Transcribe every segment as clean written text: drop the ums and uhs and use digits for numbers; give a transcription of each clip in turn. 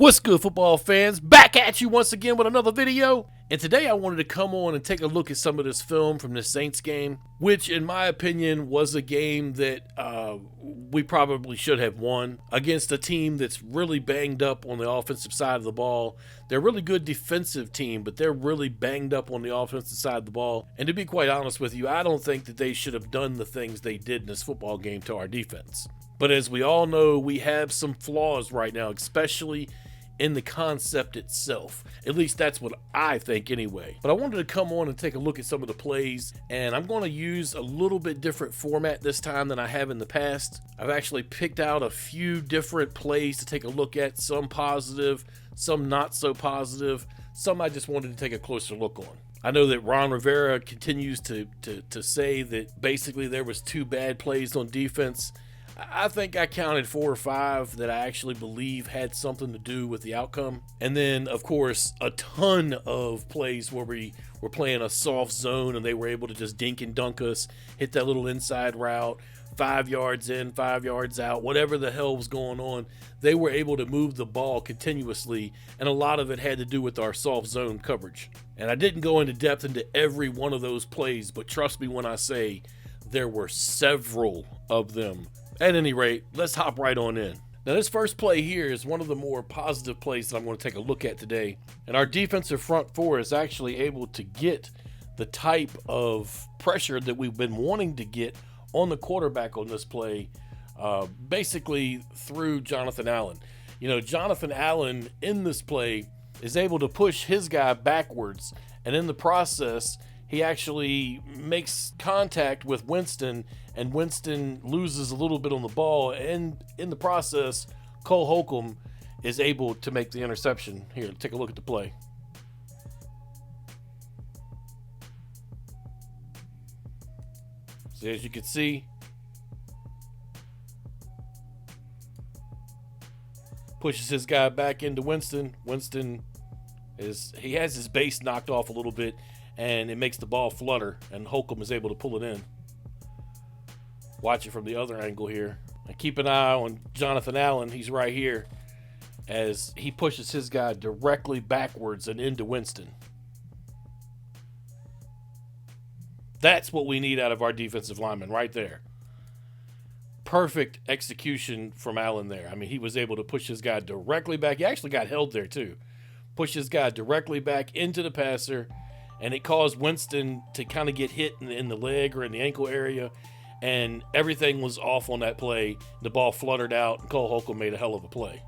What's good, football fans? Back at you once again with another video. And today I wanted to come on and take a look at some of this film from the Saints game, which in my opinion was a game that we probably should have won against a team that's really banged up on the offensive side of the ball. They're a really good defensive team, but they're really banged up on the offensive side of the ball. And to be quite honest with you, I don't think that they should have done the things they did in this football game to our defense. But as we all know, we have some flaws right now, especially in the concept itself. At least that's what I think anyway. But I wanted to come on and take a look at some of the plays, and I'm going to use a little bit different format this time than I have in the past. I've actually picked out a few different plays to take a look at, some positive, some not so positive, some I just wanted to take a closer look on. I know that Rivera continues to say that basically there was 2 bad plays on defense. I think I counted 4 or 5 that I actually believe had something to do with the outcome. And then, of course, a ton of plays where we were playing a soft zone and they were able to just dink and dunk us, hit that little inside route, 5 yards in, 5 yards out, whatever the hell was going on. They were able to move the ball continuously, and a lot of it had to do with our soft zone coverage. And I didn't go into depth into every one of those plays, but trust me when I say there were several of them. At any rate, let's hop right on in. Now, this first play here is one of the more positive plays that I'm going to take a look at today. And our defensive front four is actually able to get the type of pressure that we've been wanting to get on the quarterback on this play, basically through Jonathan Allen. You know, Jonathan Allen in this play is able to push his guy backwards, and in the process, he actually makes contact with Winston, and Winston loses a little bit on the ball, and in the process, Cole Holcomb is able to make the interception. Here, take a look at the play. So as you can see, pushes his guy back into Winston. Winston has his base knocked off a little bit, and it makes the ball flutter, and Holcomb is able to pull it in. Watch it from the other angle here. And keep an eye on Jonathan Allen. He's right here as he pushes his guy directly backwards and into Winston. That's what we need out of our defensive lineman right there. Perfect execution from Allen there. I mean, he was able to push his guy directly back. He actually got held there too. Push his guy directly back into the passer, and it caused Winston to kind of get hit in the leg or in the ankle area, and everything was off on that play. The ball fluttered out, and Cole Holcomb made a hell of a play.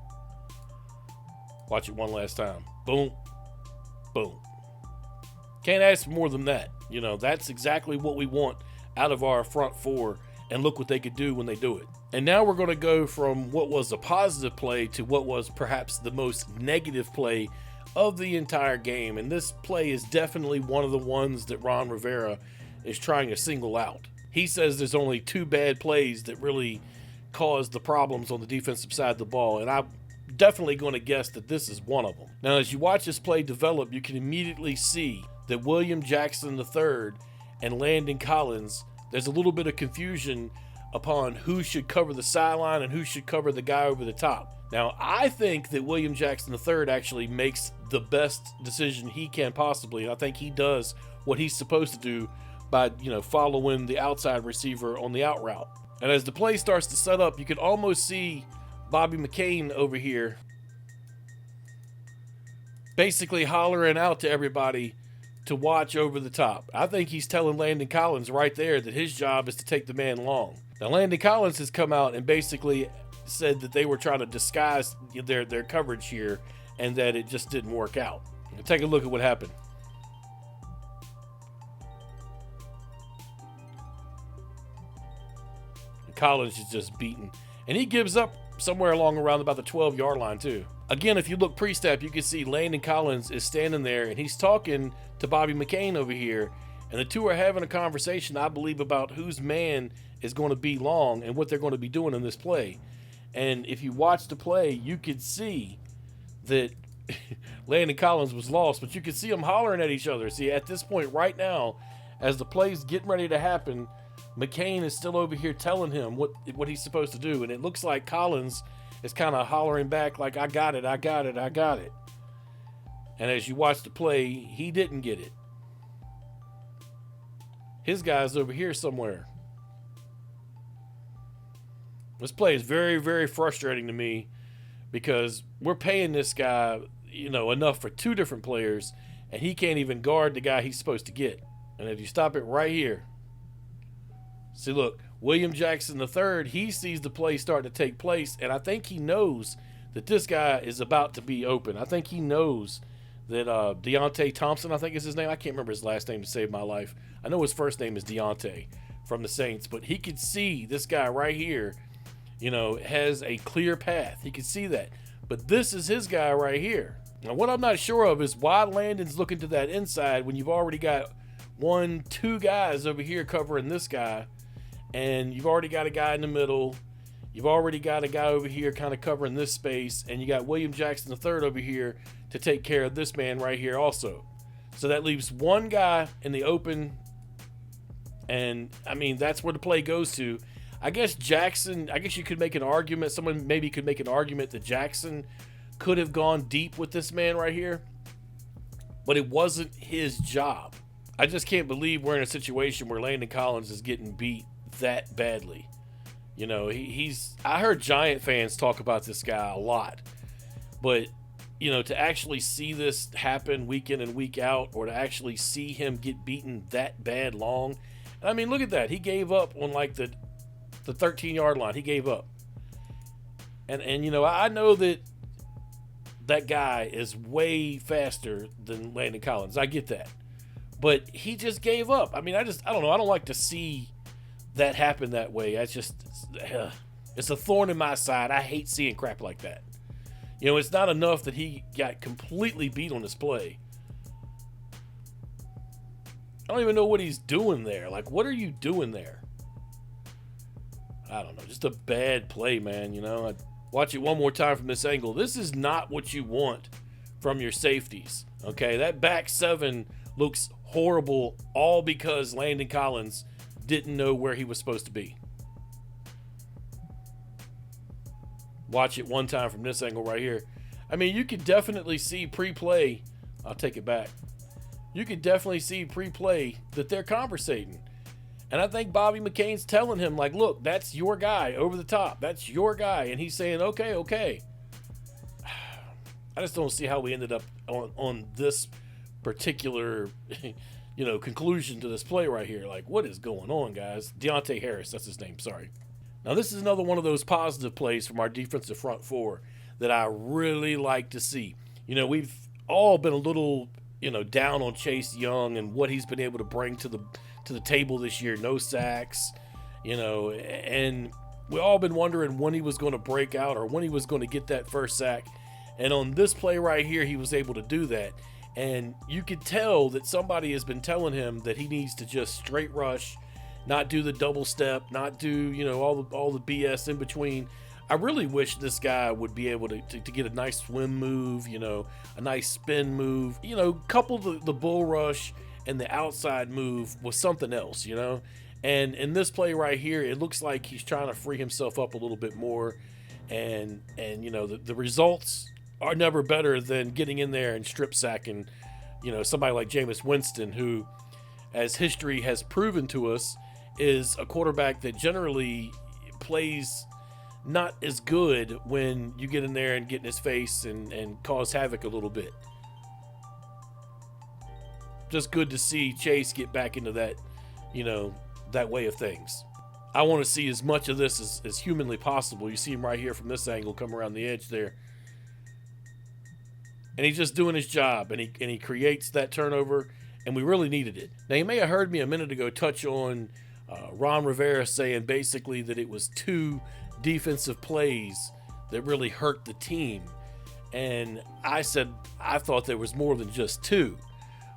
Watch it one last time. Boom. Boom. Can't ask for more than that. You know, that's exactly what we want out of our front four, and look what they could do when they do it. And now we're going to go from what was a positive play to what was perhaps the most negative play of the entire game. And this play is definitely one of the ones that Ron Rivera is trying to single out. He says there's only 2 bad plays that really caused the problems on the defensive side of the ball, and I'm definitely going to guess that this is one of them. Now, as you watch this play develop, you can immediately see that William Jackson III and Landon Collins, there's a little bit of confusion upon who should cover the sideline and who should cover the guy over the top. Now, I think that William Jackson III actually makes the best decision he can possibly, and I think he does what he's supposed to do by, following the outside receiver on the out route. And as the play starts to set up, you can almost see Bobby McCain over here basically hollering out to everybody to watch over the top. I think he's telling Landon Collins right there that his job is to take the man long. Now, Landon Collins has come out and basically said that they were trying to disguise their coverage here and that it just didn't work out. Now, take a look at what happened. Collins is just beaten, and he gives up somewhere along around about the 12-yard line too. Again, if you look pre-snap, you can see Landon Collins is standing there and he's talking to Bobby McCain over here, and the two are having a conversation, I believe, about whose man is going to be long and what they're going to be doing in this play. And if you watch the play, you could see that Landon Collins was lost, but you could see them hollering at each other. See, at this point right now, as the play's getting ready to happen, McCain is still over here telling him what he's supposed to do, and it looks like Collins is kind of hollering back like, I got it, I got it, I got it. And as you watch the play, he didn't get it. His guy's over here somewhere. This play is very, very frustrating to me because we're paying this guy, enough for two different players, and he can't even guard the guy he's supposed to get. And if you stop it right here, see, look, William Jackson III, he sees the play starting to take place, and I think he knows that this guy is about to be open. I think he knows that Deontay Thompson, I think is his name. I can't remember his last name to save my life. I know his first name is Deontay from the Saints, but he could see this guy right here, has a clear path. He could see that. But this is his guy right here. Now, what I'm not sure of is why Landon's looking to that inside when you've already got 1-2 guys over here covering this guy, and you've already got a guy in the middle. You've already got a guy over here kind of covering this space, and you got William Jackson III over here to take care of this man right here also. So that leaves one guy in the open, and I mean, that's where the play goes to. I guess you could make an argument, someone maybe could make an argument that Jackson could have gone deep with this man right here, but it wasn't his job. I just can't believe we're in a situation where Landon Collins is getting beat that badly. I heard Giant fans talk about this guy a lot, but to actually see this happen week in and week out, or to actually see him get beaten that bad long, I mean, look at that. He gave up on like the 13-yard line. He gave up. And I know that guy is way faster than Landon Collins. I get that. But he just gave up. I mean, I don't know. I don't like to see that happen that way. It's a thorn in my side. I hate seeing crap like that. It's not enough that he got completely beat on this play. I don't even know what he's doing there. Like, what are you doing there? I don't know. Just a bad play, man. I'd watch it one more time from this angle. This is not what you want from your safeties. Okay, that back seven looks horrible, all because Landon Collins didn't know where he was supposed to be. Watch it one time from this angle right here. I mean, you could definitely see pre-play. I'll take it back. You could definitely see pre-play that they're conversating. And I think Bobby McCain's telling him, like, look, that's your guy over the top. That's your guy. And he's saying, okay. I just don't see how we ended up on this particular, conclusion to this play right here. Like, what is going on, guys? Deontay Harris, that's his name, sorry. Now, this is another one of those positive plays from our defensive front four that I really like to see. We've all been a little, down on Chase Young and what he's been able to bring to the table this year. No sacks, and we all been wondering when he was going to break out or when he was going to get that first sack. And on this play right here, he was able to do that. And you could tell that somebody has been telling him that he needs to just straight rush, not do the double step, not do, all the BS in between. I really wish this guy would be able to get a nice swim move, a nice spin move, couple the bull rush and the outside move with something else, And in this play right here, it looks like he's trying to free himself up a little bit more. And the results are never better than getting in there and strip sacking, somebody like Jameis Winston, who, as history has proven to us, is a quarterback that generally plays not as good when you get in there and get in his face and cause havoc a little bit. Just good to see Chase get back into that, that way of things. I want to see as much of this as humanly possible. You see him right here from this angle come around the edge there. And he's just doing his job, and he creates that turnover, and we really needed it. Now, you may have heard me a minute ago touch on Ron Rivera saying basically that it was two defensive plays that really hurt the team. And I said I thought there was more than just two.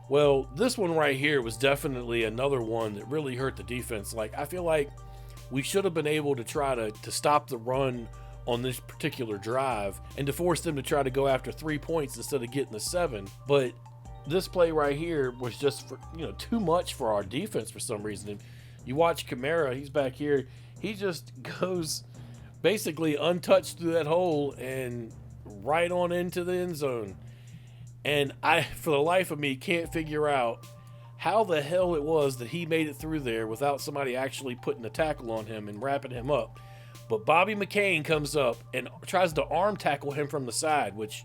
Well, this one right here was definitely another one that really hurt the defense. Like, I feel like we should have been able to try to stop the run on this particular drive and to force them to try to go after 3 points instead of getting the 7. But this play right here was just too much for our defense for some reason. And you watch Kamara, he's back here. He just goes basically untouched through that hole and right on into the end zone. And I, for the life of me, can't figure out how the hell it was that he made it through there without somebody actually putting a tackle on him and wrapping him up. But Bobby McCain comes up and tries to arm tackle him from the side, which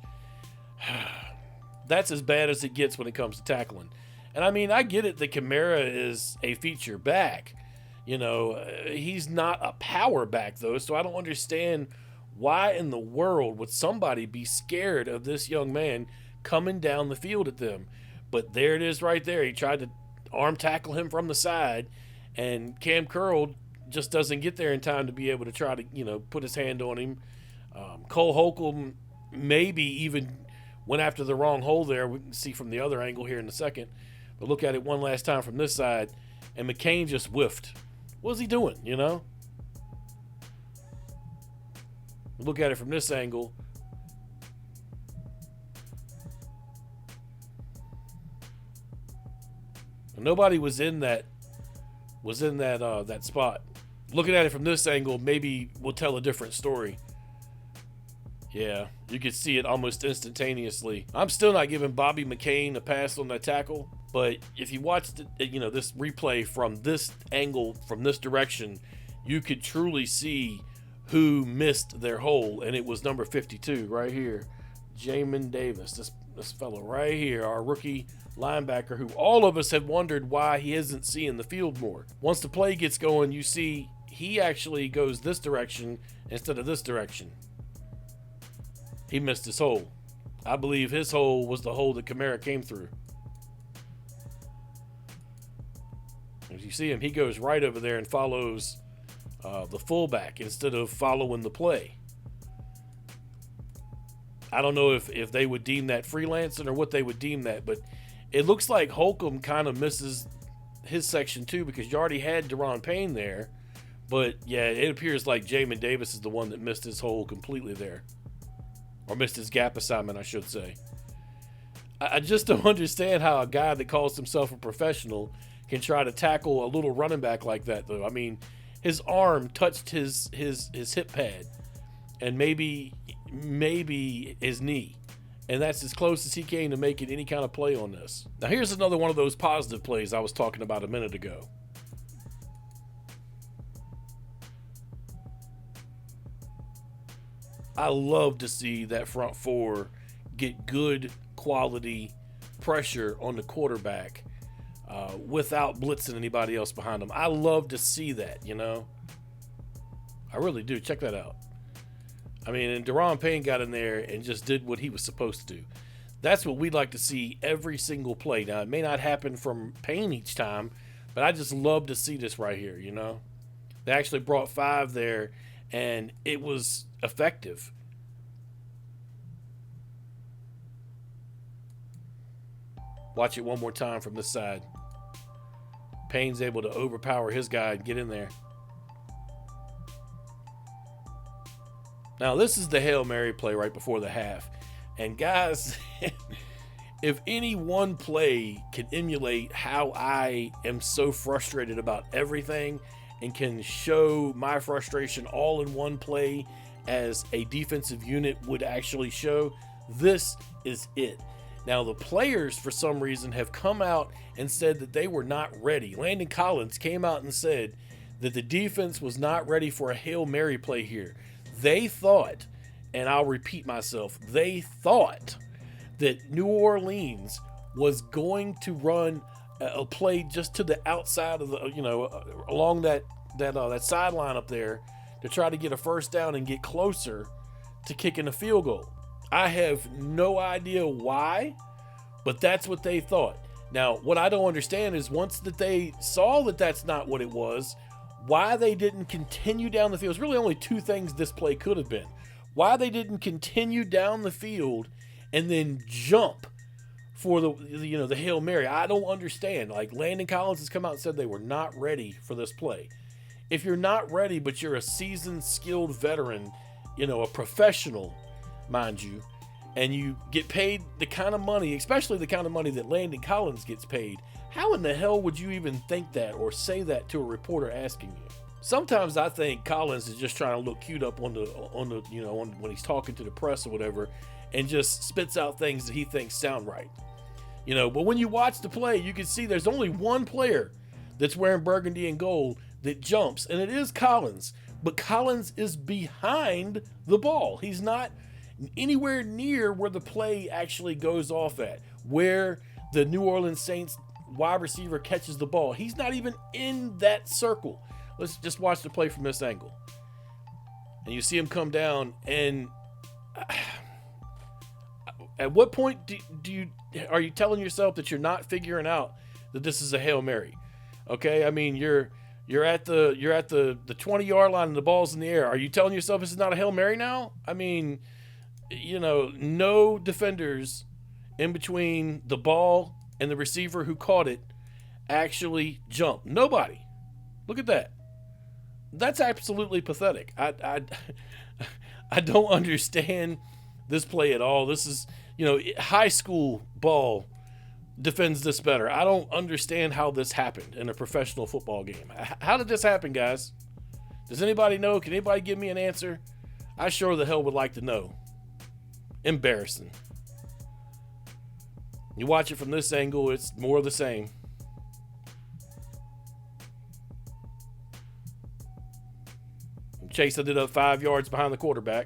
that's as bad as it gets when it comes to tackling. And I mean, I get it that Kamara is a feature back. You know, he's not a power back, though, so I don't understand why in the world would somebody be scared of this young man coming down the field at them. But there it is right there. He tried to arm tackle him from the side, and Cam Curl just doesn't get there in time to be able to try to, you know, put his hand on him. Cole Holcomb maybe even went after the wrong hole there. We can see from the other angle here in a second. But look at it one last time from this side, and McCain just whiffed. What's he doing, you know? Look at it from this angle. Nobody was in that spot. Looking at it from this angle, maybe we'll tell a different story. Yeah, you could see it almost instantaneously. I'm still not giving Bobby McCain a pass on that tackle, but if you watched this replay from this angle, from this direction, you could truly see who missed their hole, and it was number 52 right here, Jamin Davis. This fellow right here, our rookie linebacker, who all of us have wondered why he isn't seeing the field more. Once the play gets going, you see he actually goes this direction instead of this direction. He missed his hole. I believe his hole was the hole that Kamara came through. As you see him, he goes right over there and follows the fullback instead of following the play. I don't know if they would deem that freelancing or what they would deem that, but it looks like Holcomb kind of misses his section too, because you already had Daron Payne there. But yeah, it appears like Jamin Davis is the one that missed his hole completely there. Or missed his gap assignment, I should say. I just don't understand how a guy that calls himself a professional can try to tackle a little running back like that, though. I mean, his arm touched his hip pad and maybe his knee. And that's as close as he came to making any kind of play on this. Now, here's another one of those positive plays I was talking about a minute ago. I love to see that front four get good quality pressure on the quarterback without blitzing anybody else behind them. I love to see that, you know. I really do. Check that out. I mean, and Daron Payne got in there and just did what he was supposed to do. That's what we'd like to see every single play. Now, it may not happen from Payne each time, but I just love to see this right here, you know. They actually brought 5 there, and it was effective. Watch it one more time from this side. Payne's able to overpower his guy and get in there. Now, this is the Hail Mary play right before the half. And guys, if any one play can emulate how I am so frustrated about everything and can show my frustration all in one play as a defensive unit would actually show, this is it. Now, the players, for some reason, have come out and said that they were not ready. Landon Collins came out and said that the defense was not ready for a Hail Mary play here. They thought, and I'll repeat myself, they thought that New Orleans was going to run a play just to the outside of the, along that sideline up there to try to get a first down and get closer to kicking a field goal. I have no idea why, but that's what they thought. Now, what I don't understand is once that they saw that that's not what it was, why they didn't continue down the field. There's really only 2 things this play could have been. Why they didn't continue down the field and then jump for the Hail Mary. I don't understand. Like, Landon Collins has come out and said they were not ready for this play. If you're not ready, but you're a seasoned, skilled veteran, a professional, mind you, and you get paid the kind of money, especially the kind of money that Landon Collins gets paid, how in the hell would you even think that or say that to a reporter asking you? Sometimes I think Collins is just trying to look cute up on the when he's talking to the press or whatever, and just spits out things that he thinks sound right. But when you watch the play, you can see there's only one player that's wearing burgundy and gold that jumps, and it is Collins. But Collins is behind the ball. He's not anywhere near where the play actually goes off at, where the New Orleans Saints wide receiver catches the ball. He's not even in that circle. Let's just watch the play from this angle. And you see him come down, and at what point are you telling yourself that you're not figuring out that this is a Hail Mary? Okay, I mean, you're at the 20-yard line and the ball's in the air. Are you telling yourself this is not a Hail Mary now? I mean, no defenders in between the ball and the receiver who caught it actually jumped. Nobody. Look at that. That's absolutely pathetic. I don't understand this play at all. This is, high school ball defends this better. I don't understand how this happened in a professional football game. How did this happen, guys? Does anybody know? Can anybody give me an answer? I sure the hell would like to know. Embarrassing. You watch it from this angle, it's more of the same. Chase ended up 5 yards behind the quarterback.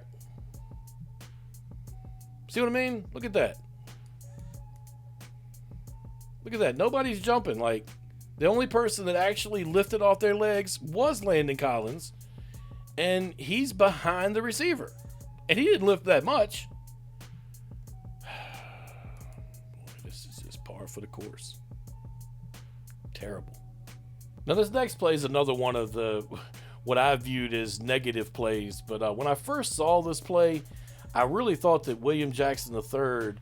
See what I mean? Look at that. Look at that. Nobody's jumping. Like, the only person that actually lifted off their legs was Landon Collins, and he's behind the receiver. And he didn't lift that much. Boy, this is just par for the course. Terrible. Now, this next play is another one of the what I viewed as negative plays. But when I first saw this play, I really thought that William Jackson III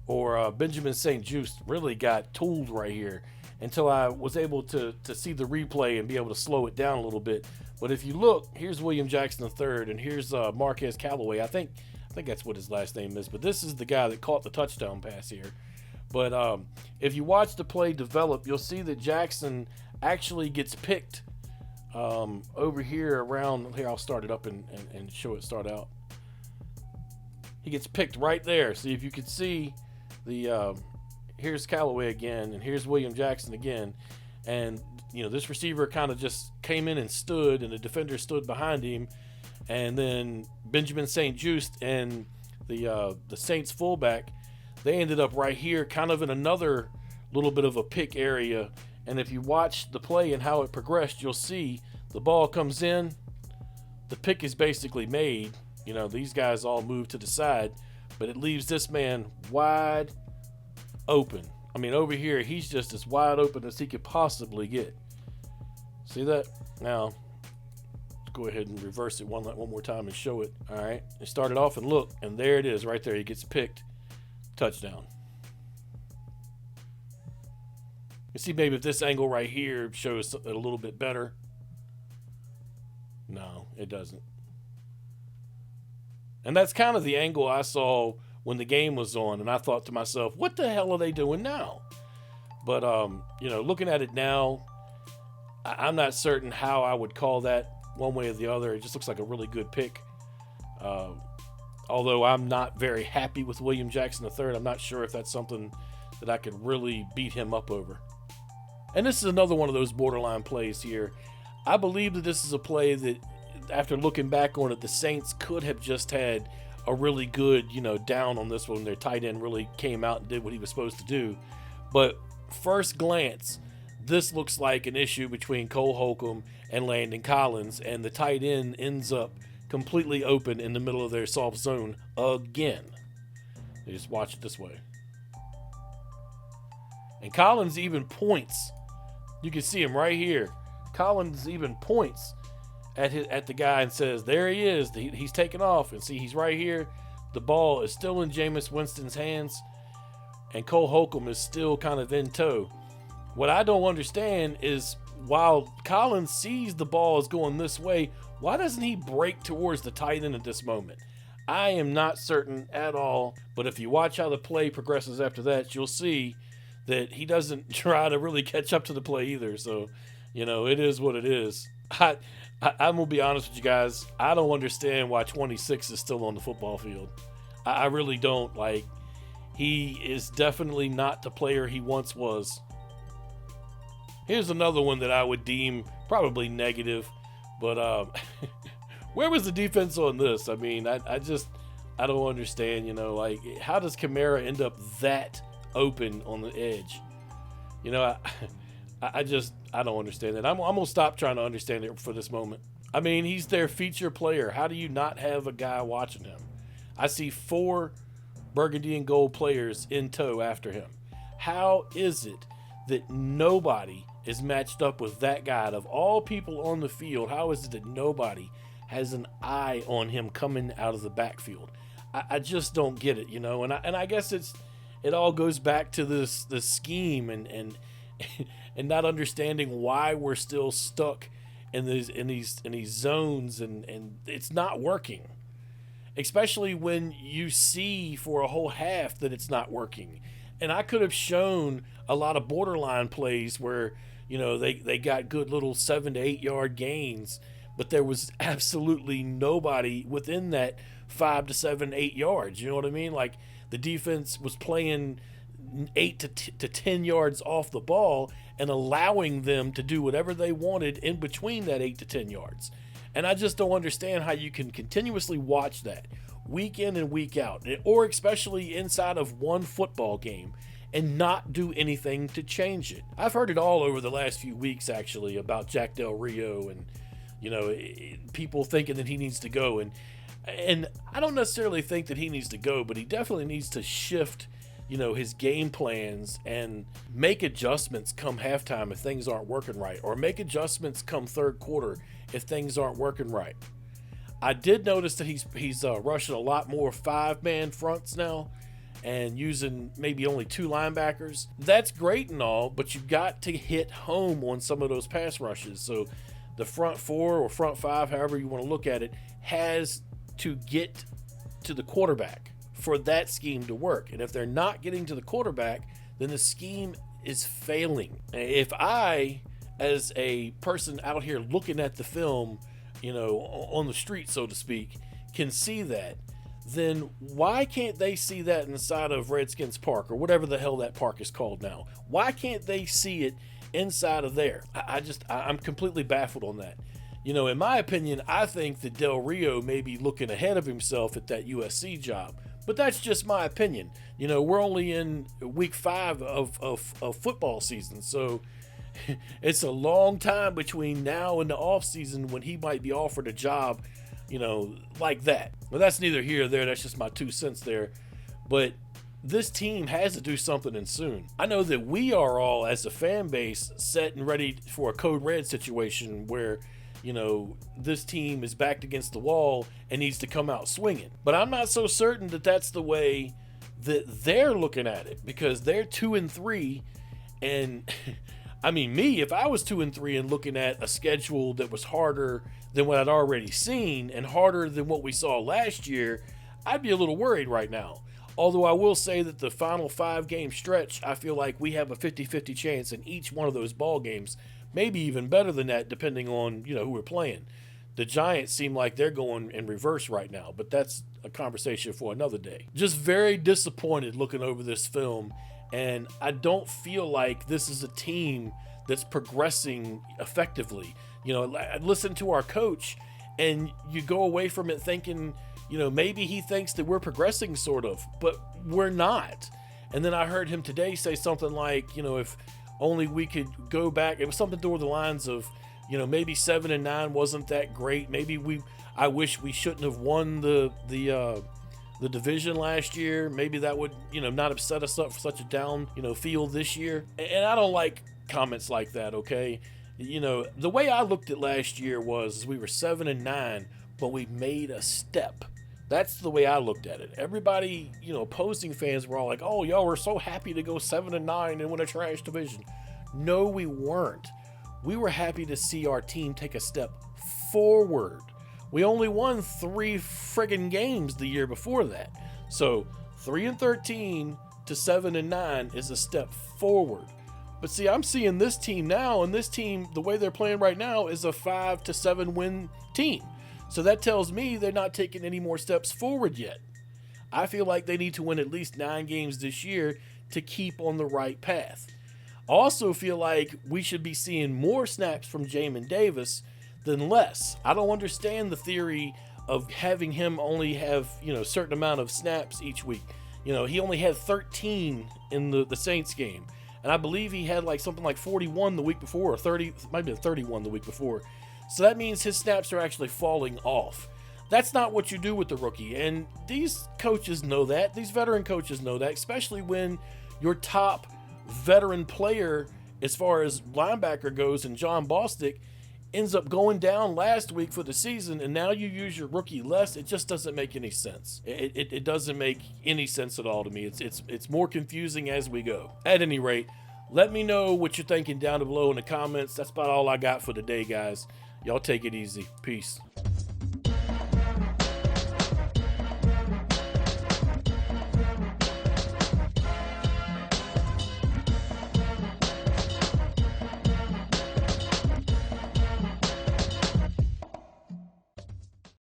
or Benjamin St-Juste really got tooled right here until I was able to see the replay and be able to slow it down a little bit. But if you look, here's William Jackson III, and here's Marquez Callaway. I think that's what his last name is. But this is the guy that caught the touchdown pass here. But if you watch the play develop, you'll see that Jackson actually gets picked over here around here. I'll start it up and show it start out. He gets picked right there. See if you can see the here's Callaway again, and here's William Jackson again, and this receiver kind of just came in and stood, and the defender stood behind him, and then Benjamin St-Juste and the Saints fullback, they ended up right here, kind of in another little bit of a pick area. And if you watch the play and how it progressed, you'll see the ball comes in, the pick is basically made. These guys all move to the side, but it leaves this man wide open. I mean, over here, he's just as wide open as he could possibly get. See that? Now, let's go ahead and reverse it one more time and show it. All right. And start it off and look, and there it is right there. He gets picked. Touchdown. You see maybe if this angle right here shows it a little bit better. No, it doesn't. And that's kind of the angle I saw when the game was on, and I thought to myself, what the hell are they doing now? But, looking at it now, I'm not certain how I would call that one way or the other. It just looks like a really good pick. Although I'm not very happy with William Jackson III, I'm not sure if that's something that I could really beat him up over. And this is another one of those borderline plays here. I believe that this is a play that, after looking back on it, the Saints could have just had a really good, down on this one. Their tight end really came out and did what he was supposed to do. But first glance, this looks like an issue between Cole Holcomb and Landon Collins, and the tight end ends up completely open in the middle of their soft zone again. They just watch it this way. And Collins even points. You can see him right here. Collins even points at the guy and says, there he is. He's taking off. And see, he's right here. The ball is still in Jameis Winston's hands, and Cole Holcomb is still kind of in tow. What I don't understand is, while Collins sees the ball is going this way, why doesn't he break towards the tight end at this moment? I am not certain at all, but if you watch how the play progresses after that, you'll see that he doesn't try to really catch up to the play either. So, it is what it is. I'm gonna be honest with you guys. I don't understand why 26 is still on the football field. I really don't. Like, he is definitely not the player he once was. Here's another one that I would deem probably negative, but where was the defense on this? I mean, I don't understand. You know, like, how does Kamara end up that open on the edge? You know, I don't understand it. I'm gonna stop trying to understand it for this moment. I mean, he's their feature player. How do you not have a guy watching him? I see 4 burgundy and gold players in tow after him. How is it that nobody is matched up with that guy? Out of all people on the field, how is it that nobody has an eye on him coming out of the backfield? I just don't get it, you know. And I guess it all goes back to this scheme and not understanding why we're still stuck in these zones, and it's not working. Especially when you see for a whole half that it's not working. And I could have shown a lot of borderline plays where, you know, they got good little 7 to 8 yard gains, but there was absolutely nobody within that 5 to 7, 8 yards. You know what I mean? Like, the defense was playing 8 to 10 yards off the ball and allowing them to do whatever they wanted in between that 8 to 10 yards. And I just don't understand how you can continuously watch that week in and week out, or especially inside of one football game, and not do anything to change it. I've heard it all over the last few weeks, actually, about Jack Del Rio and, you know, people thinking that he needs to go. And I don't necessarily think that he needs to go, but he definitely needs to shift, you know, his game plans and make adjustments come halftime if things aren't working right, or make adjustments come third quarter if things aren't working right. I did notice that he's rushing a lot more 5-man fronts now and using maybe only 2 linebackers. That's great and all, but you've got to hit home on some of those pass rushes. So the front 4 or front 5, however you want to look at it, has to get to the quarterback for that scheme to work. And if they're not getting to the quarterback, then the scheme is failing. If I, as a person out here looking at the film, you know, on the street, so to speak, can see that, then why can't they see that inside of Redskins Park, or whatever the hell that park is called now? Why can't they see it inside of there? I'm completely baffled on that. You know, in my opinion, I think that Del Rio may be looking ahead of himself at that USC job. But that's just my opinion. You know, we're only in week 5 of football season, so it's a long time between now and the off season when he might be offered a job, you know, like that. Well, that's neither here or there. That's just my 2 cents there. But this team has to do something, and soon. I know that we are all, as a fan base, set and ready for a Code Red situation where, you know, this team is backed against the wall and needs to come out swinging. But I'm not so certain that that's the way that they're looking at it, because they're 2-3, and I mean, if I was 2-3 and looking at a schedule that was harder than what I'd already seen and harder than what we saw last year, I'd be a little worried right now. Although I will say that the final 5-game stretch, I feel like we have a 50-50 chance in each one of those ball games. Maybe even better than that, depending on, you know, who we're playing. The Giants seem like they're going in reverse right now, but that's a conversation for another day. Just very disappointed looking over this film, and I don't feel like this is a team that's progressing effectively. You know, I listen to our coach, and you go away from it thinking, you know, maybe he thinks that we're progressing sort of, but we're not. And then I heard him today say something like, you know, if only we could go back. It was something toward the lines of, you know, maybe 7-9 wasn't that great. Maybe I wish we shouldn't have won the division last year. Maybe that would, you know, not have set us up for such a down, you know, field this year. And I don't like comments like that, okay? You know, the way I looked at last year was we were 7-9, but we made a step. That's the way I looked at it. Everybody, you know, opposing fans were all like, oh, y'all were so happy to go 7-9 and win a trash division. No, we weren't. We were happy to see our team take a step forward. We only won 3 friggin' games the year before that. So 3-13 to 7-9 is a step forward. But see, I'm seeing this team now, and this team, the way they're playing right now, is a 5 to 7 win team. So that tells me they're not taking any more steps forward yet. I feel like they need to win at least 9 games this year to keep on the right path. I also feel like we should be seeing more snaps from Jamin Davis than less. I don't understand the theory of having him only have, a certain amount of snaps each week. He only had 13 in the Saints game. And I believe he had something like 41 the week before, or 30, might have been 31 the week before. So that means his snaps are actually falling off. That's not what you do with the rookie. And these coaches know that. These veteran coaches know that, especially when your top veteran player, as far as linebacker goes, and John Bostic, ends up going down last week for the season, and now you use your rookie less. It just doesn't make any sense. It doesn't make any sense at all to me. It's more confusing as we go. At any rate, let me know what you're thinking down below in the comments. That's about all I got for today, guys. Y'all take it easy. Peace.